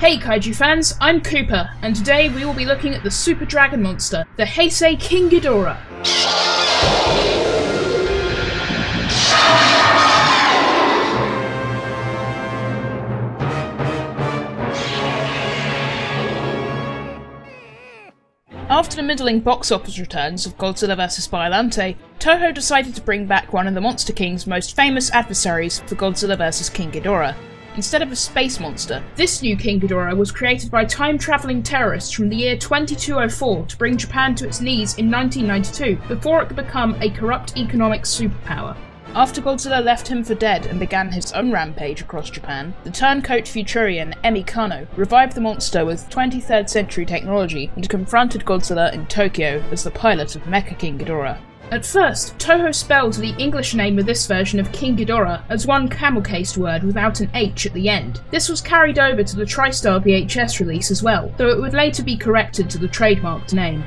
Hey Kaiju fans, I'm Koopa, and today we will be looking at the super dragon monster, the Heisei King Ghidorah. After the middling box office returns of Godzilla vs Biollante, Toho decided to bring back one of the Monster King's most famous adversaries for Godzilla vs King Ghidorah. Instead of a space monster, this new King Ghidorah was created by time-travelling terrorists from the year 2204 to bring Japan to its knees in 1992, before it could become a corrupt economic superpower. After Godzilla left him for dead and began his own rampage across Japan, the turncoat Futurian Emi Kano revived the monster with 23rd century technology and confronted Godzilla in Tokyo as the pilot of Mecha-King Ghidorah. At first, Toho spelled the English name of this version of King Ghidorah as one camel-cased word without an H at the end. This was carried over to the TriStar VHS release as well, though it would later be corrected to the trademarked name.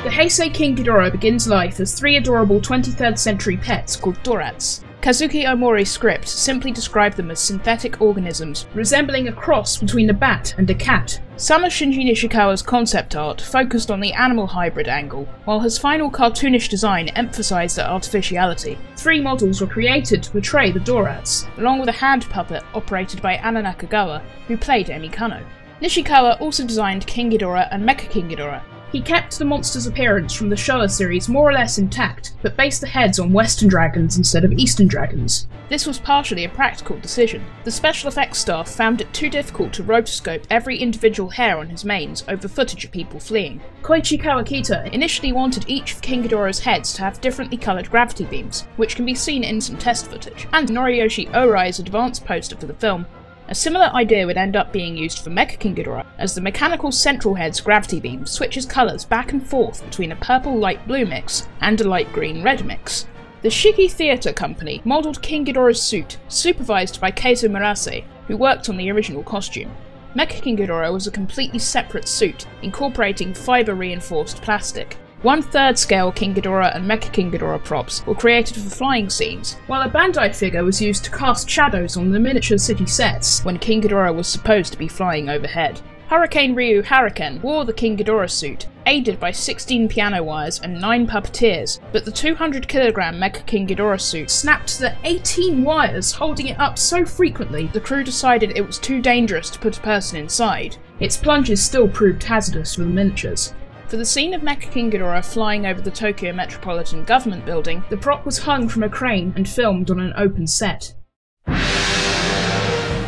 The Heisei King Ghidorah begins life as three adorable 23rd century pets called Dorats. Kazuki Omori's script simply described them as synthetic organisms, resembling a cross between a bat and a cat. Some of Shinji Nishikawa's concept art focused on the animal hybrid angle, while his final cartoonish design emphasised their artificiality. Three models were created to portray the Dorats, along with a hand puppet operated by Anna Nakagawa, who played Emi Kano. Nishikawa also designed King Ghidorah and Mecha-King Ghidorah. He kept the monster's appearance from the Showa series more or less intact, but based the heads on Western dragons instead of Eastern dragons. This was partially a practical decision. The special effects staff found it too difficult to rotoscope every individual hair on his manes over footage of people fleeing. Koichi Kawakita initially wanted each of King Ghidorah's heads to have differently coloured gravity beams, which can be seen in some test footage, and Noriyoshi Orai's advanced poster for the film. A similar idea would end up being used for Mecha-King Ghidorah, as the mechanical central head's gravity beam switches colours back and forth between a purple light blue mix and a light green red mix. The Shiki Theatre Company modelled King Ghidorah's suit, supervised by Keizo Murase, who worked on the original costume. Mecha-King Ghidorah was a completely separate suit, incorporating fibre-reinforced plastic. 1/3 scale King Ghidorah and Mecha-King Ghidorah props were created for flying scenes, while a Bandai figure was used to cast shadows on the miniature city sets when King Ghidorah was supposed to be flying overhead. Hurricane Ryu Hurricane wore the King Ghidorah suit, aided by 16 piano wires and 9 puppeteers, but the 200kg Mecha-King Ghidorah suit snapped to the 18 wires holding it up so frequently the crew decided it was too dangerous to put a person inside. Its plunges still proved hazardous for the miniatures. For the scene of Mecha-King Ghidorah flying over the Tokyo Metropolitan Government building, the prop was hung from a crane and filmed on an open set.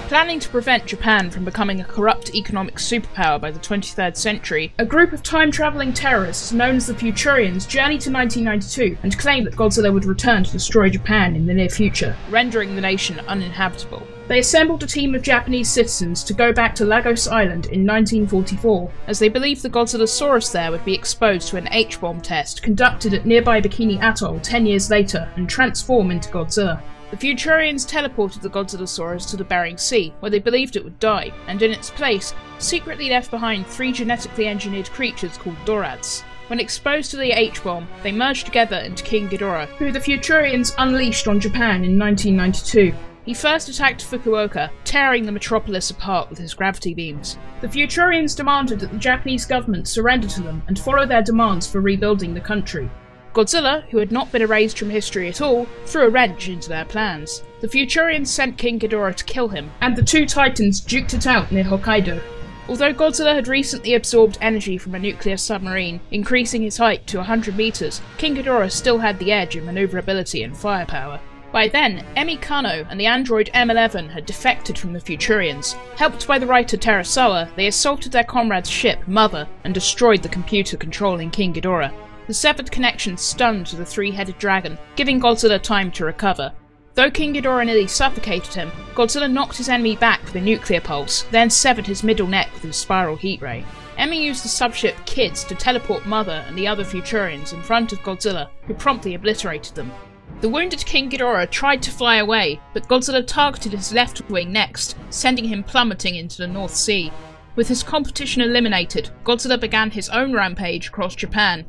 Planning to prevent Japan from becoming a corrupt economic superpower by the 23rd century, a group of time-travelling terrorists known as the Futurians journeyed to 1992 and claimed that Godzilla would return to destroy Japan in the near future, rendering the nation uninhabitable. They assembled a team of Japanese citizens to go back to Lagos Island in 1944, as they believed the Godzillasaurus there would be exposed to an H-bomb test conducted at nearby Bikini Atoll 10 years later and transform into Godzilla. The Futurians teleported the Godzillasaurus to the Bering Sea, where they believed it would die, and in its place, secretly left behind 3 genetically engineered creatures called Dorats. When exposed to the H-bomb, they merged together into King Ghidorah, who the Futurians unleashed on Japan in 1992. He first attacked Fukuoka, tearing the metropolis apart with his gravity beams. The Futurians demanded that the Japanese government surrender to them and follow their demands for rebuilding the country. Godzilla, who had not been erased from history at all, threw a wrench into their plans. The Futurians sent King Ghidorah to kill him, and the two titans duked it out near Hokkaido. Although Godzilla had recently absorbed energy from a nuclear submarine, increasing his height to 100 meters, King Ghidorah still had the edge in maneuverability and firepower. By then, Emi Kano and the android M11 had defected from the Futurians. Helped by the writer Terasawa, they assaulted their comrade's ship, Mother, and destroyed the computer controlling King Ghidorah. The severed connection stunned the three-headed dragon, giving Godzilla time to recover. Though King Ghidorah nearly suffocated him, Godzilla knocked his enemy back with a nuclear pulse, then severed his middle neck with a spiral heat ray. Emi used the subship Kids to teleport Mother and the other Futurians in front of Godzilla, who promptly obliterated them. The wounded King Ghidorah tried to fly away, but Godzilla targeted his left wing next, sending him plummeting into the North Sea. With his competition eliminated, Godzilla began his own rampage across Japan.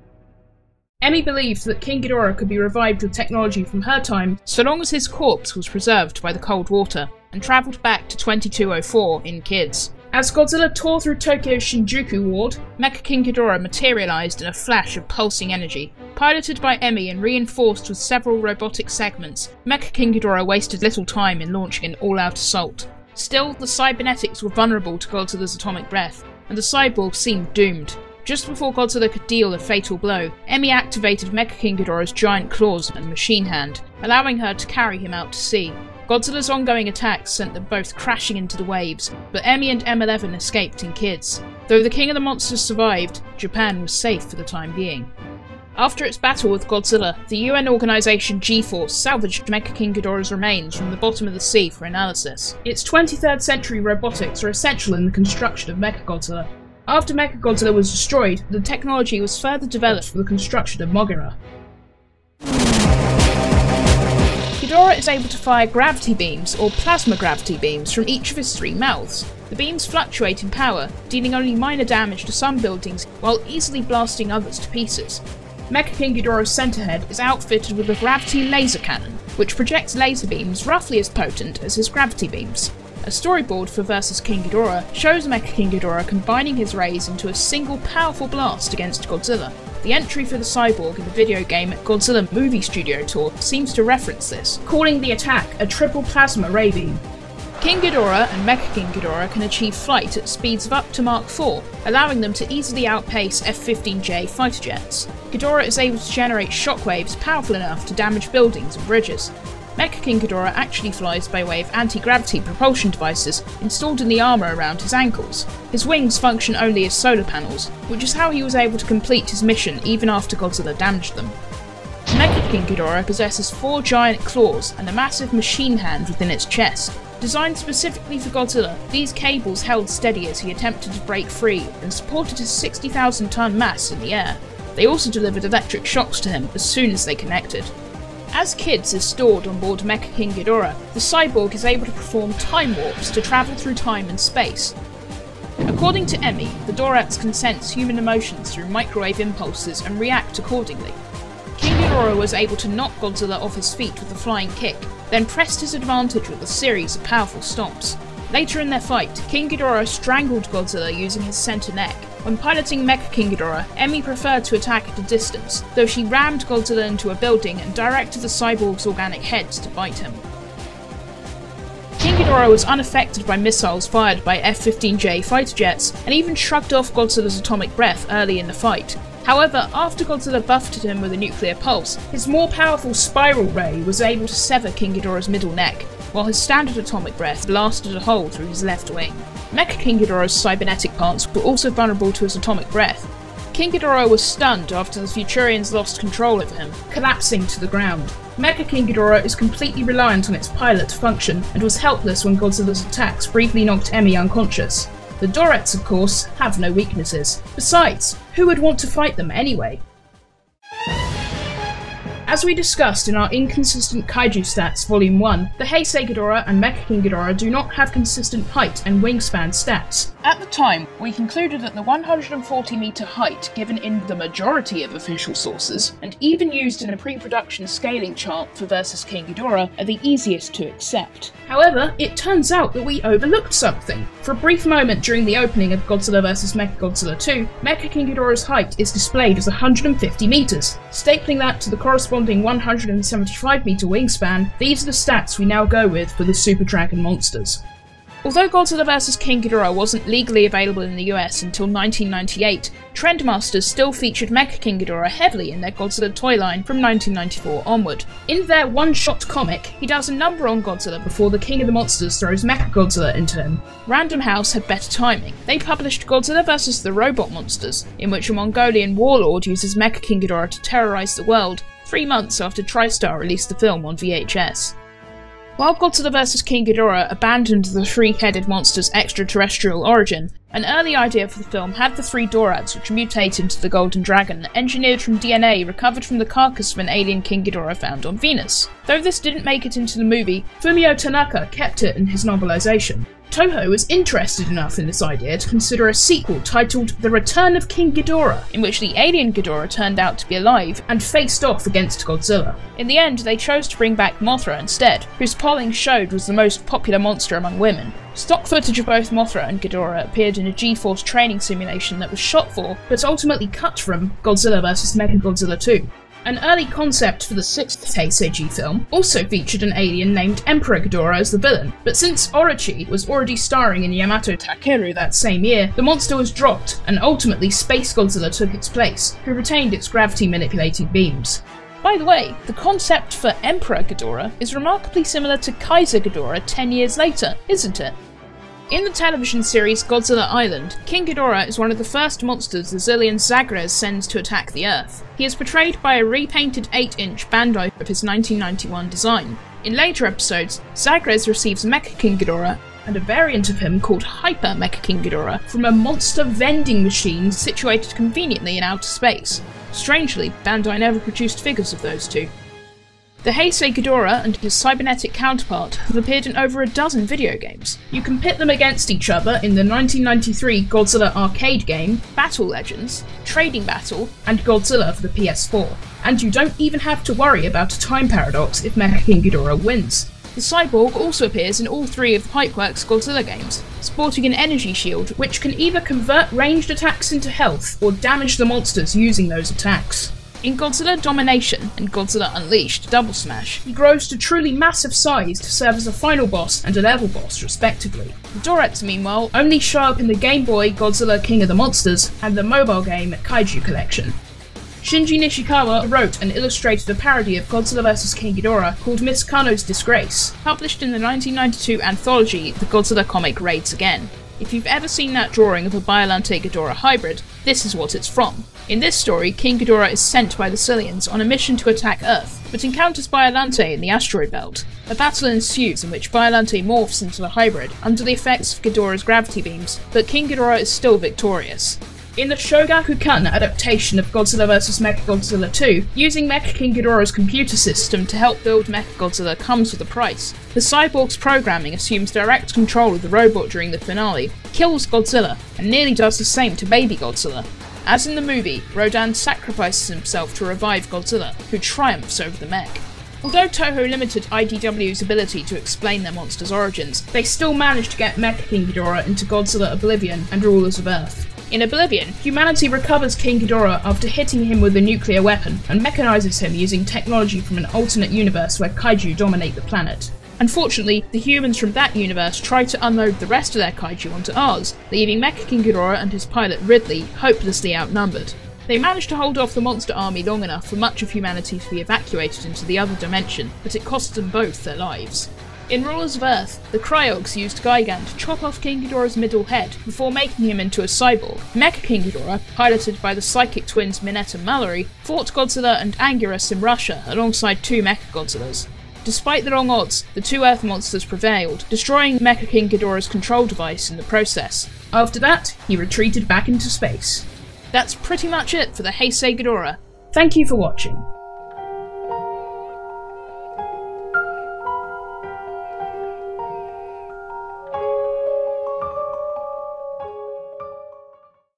Emmy believed that King Ghidorah could be revived with technology from her time so long as his corpse was preserved by the cold water, and travelled back to 2204 in Kids. As Godzilla tore through Tokyo's Shinjuku ward, Mecha-King Ghidorah materialised in a flash of pulsing energy. Piloted by Emmy and reinforced with several robotic segments, Mecha-King Ghidorah wasted little time in launching an all-out assault. Still, the cybernetics were vulnerable to Godzilla's atomic breath, and the cyborg seemed doomed. Just before Godzilla could deal a fatal blow, Emmy activated Mecha-King Ghidorah's giant claws and machine hand, allowing her to carry him out to sea. Godzilla's ongoing attacks sent them both crashing into the waves, but Emmy and M11 escaped in Kids. Though the King of the Monsters survived, Japan was safe for the time being. After its battle with Godzilla, the UN organisation G-Force salvaged Mecha-King Ghidorah's remains from the bottom of the sea for analysis. Its 23rd century robotics are essential in the construction of Mechagodzilla. After Mechagodzilla was destroyed, the technology was further developed for the construction of Mogira. Ghidorah is able to fire gravity beams or plasma gravity beams from each of his 3 mouths. The beams fluctuate in power, dealing only minor damage to some buildings while easily blasting others to pieces. Mecha-King Ghidorah's centrehead is outfitted with a gravity laser cannon, which projects laser beams roughly as potent as his gravity beams. A storyboard for vs King Ghidorah shows Mecha-King Ghidorah combining his rays into a single powerful blast against Godzilla. The entry for the cyborg in the video game Godzilla Movie Studio Tour seems to reference this, calling the attack a triple plasma ray beam. King Ghidorah and Mecha-King Ghidorah can achieve flight at speeds of up to Mach 4, allowing them to easily outpace F-15J fighter jets. Ghidorah is able to generate shockwaves powerful enough to damage buildings and bridges. Mecha-King Ghidorah actually flies by way of anti-gravity propulsion devices installed in the armour around his ankles. His wings function only as solar panels, which is how he was able to complete his mission even after Godzilla damaged them. Mecha-King Ghidorah possesses 4 giant claws and a massive machine hand within its chest. Designed specifically for Godzilla, these cables held steady as he attempted to break free and supported his 60,000-ton mass in the air. They also delivered electric shocks to him as soon as they connected. As Kids is stored on board Mecha-King Ghidorah, the cyborg is able to perform time warps to travel through time and space. According to Emmy, the Dorats can sense human emotions through microwave impulses and react accordingly. King Ghidorah was able to knock Godzilla off his feet with a flying kick, then pressed his advantage with a series of powerful stomps. Later in their fight, King Ghidorah strangled Godzilla using his center neck. When piloting Mecha-King Ghidorah, Emmy preferred to attack at a distance, though she rammed Godzilla into a building and directed the cyborg's organic heads to bite him. King Ghidorah was unaffected by missiles fired by F-15J fighter jets, and even shrugged off Godzilla's atomic breath early in the fight. However, after Godzilla buffeted him with a nuclear pulse, his more powerful spiral ray was able to sever King Ghidorah's middle neck, while his standard atomic breath blasted a hole through his left wing. Mecha-King Ghidorah's cybernetic parts were also vulnerable to his atomic breath. King Ghidorah was stunned after the Futurians lost control over him, collapsing to the ground. Mecha-King Ghidorah is completely reliant on its pilot to function, and was helpless when Godzilla's attacks briefly knocked Emmy unconscious. The Dorats, of course, have no weaknesses. Besides, who would want to fight them anyway? As we discussed in our Inconsistent Kaiju Stats Volume 1, the Heisei Ghidorah and Mecha-King Ghidorah do not have consistent height and wingspan stats. At the time, we concluded that the 140-metre height given in the majority of official sources, and even used in a pre-production scaling chart for vs King Ghidorah, are the easiest to accept. However, it turns out that we overlooked something. For a brief moment during the opening of Godzilla vs Mechagodzilla 2, Mecha-King Ghidorah's height is displayed as 150 metres. Stapling that to the corresponding 175-metre wingspan, these are the stats we now go with for the Super Dragon monsters. Although Godzilla vs King Ghidorah wasn't legally available in the US until 1998, Trendmasters still featured Mecha-King Ghidorah heavily in their Godzilla toy line from 1994 onward. In their one-shot comic, he does a number on Godzilla before the King of the Monsters throws Mechagodzilla into him. Random House had better timing. They published Godzilla vs the Robot Monsters, in which a Mongolian warlord uses Mecha-King Ghidorah to terrorise the world, 3 months after TriStar released the film on VHS. While Godzilla vs King Ghidorah abandoned the three-headed monster's extraterrestrial origin, an early idea for the film had the 3 Dorats which mutate into the Golden Dragon, engineered from DNA recovered from the carcass of an alien King Ghidorah found on Venus. Though this didn't make it into the movie, Fumio Tanaka kept it in his novelization. Toho was interested enough in this idea to consider a sequel titled The Return of King Ghidorah, in which the alien Ghidorah turned out to be alive and faced off against Godzilla. In the end, they chose to bring back Mothra instead, whose polling showed was the most popular monster among women. Stock footage of both Mothra and Ghidorah appeared in a G-Force training simulation that was shot for, but ultimately cut from, Godzilla vs. Mecha-Godzilla 2. An early concept for the 6th Heisei film also featured an alien named Emperor Ghidorah as the villain, but since Orochi was already starring in Yamato Takeru that same year, the monster was dropped, and ultimately Space Godzilla took its place, who retained its gravity-manipulating beams. By the way, the concept for Emperor Ghidorah is remarkably similar to Kaiser Ghidorah 10 years later, isn't it? In the television series Godzilla Island, King Ghidorah is one of the first monsters the Zillion Zagres sends to attack the Earth. He is portrayed by a repainted 8-inch Bandai of his 1991 design. In later episodes, Zagres receives Mecha-King Ghidorah and a variant of him called Hyper Mecha-King Ghidorah from a monster vending machine situated conveniently in outer space. Strangely, Bandai never produced figures of those two. The Heisei Ghidorah and his cybernetic counterpart have appeared in over a dozen video games. You can pit them against each other in the 1993 Godzilla arcade game, Battle Legends, Trading Battle, and Godzilla for the PS4. And you don't even have to worry about a time paradox if Mecha-King Ghidorah wins. The cyborg also appears in all 3 of the Pipeworks Godzilla games, sporting an energy shield which can either convert ranged attacks into health or damage the monsters using those attacks. In Godzilla Domination and Godzilla Unleashed Double Smash, he grows to truly massive size to serve as a final boss and a level boss respectively. The Dorets, meanwhile, only show up in the Game Boy Godzilla King of the Monsters and the mobile game Kaiju Collection. Shinji Nishikawa wrote and illustrated a parody of Godzilla vs. King Ghidorah called Miss Kano's Disgrace, published in the 1992 anthology The Godzilla Comic Raids Again. If you've ever seen that drawing of a Biollante Ghidorah hybrid, this is what it's from. In this story, King Ghidorah is sent by the Zillions on a mission to attack Earth, but encounters Biollante in the asteroid belt. A battle ensues in which Biollante morphs into a hybrid, under the effects of Ghidorah's gravity beams, but King Ghidorah is still victorious. In the Shogakukan adaptation of Godzilla vs. Mecha-Godzilla 2, using Mecha-King Ghidorah's computer system to help build Mecha-Godzilla comes with a price. The cyborg's programming assumes direct control of the robot during the finale, kills Godzilla, and nearly does the same to baby Godzilla. As in the movie, Rodan sacrifices himself to revive Godzilla, who triumphs over the mech. Although Toho limited IDW's ability to explain their monster's origins, they still managed to get Mecha-King Ghidorah into Godzilla Oblivion and Rulers of Earth. In Oblivion, humanity recovers King Ghidorah after hitting him with a nuclear weapon, and mechanizes him using technology from an alternate universe where kaiju dominate the planet. Unfortunately, the humans from that universe try to unload the rest of their kaiju onto ours, leaving Mecha-King Ghidorah and his pilot Ridley hopelessly outnumbered. They managed to hold off the monster army long enough for much of humanity to be evacuated into the other dimension, but it cost them both their lives. In Rulers of Earth, the Cryogs used Gigan to chop off King Ghidorah's middle head before making him into a cyborg. Mecha-King Ghidorah, piloted by the psychic twins Minette and Mallory, fought Godzilla and Anguirus in Russia alongside 2 Mecha-Godzillas. Despite the long odds, the 2 Earth monsters prevailed, destroying Mecha-King Ghidorah's control device in the process. After that, he retreated back into space. That's pretty much it for the Heisei Ghidorah. Thank you for watching.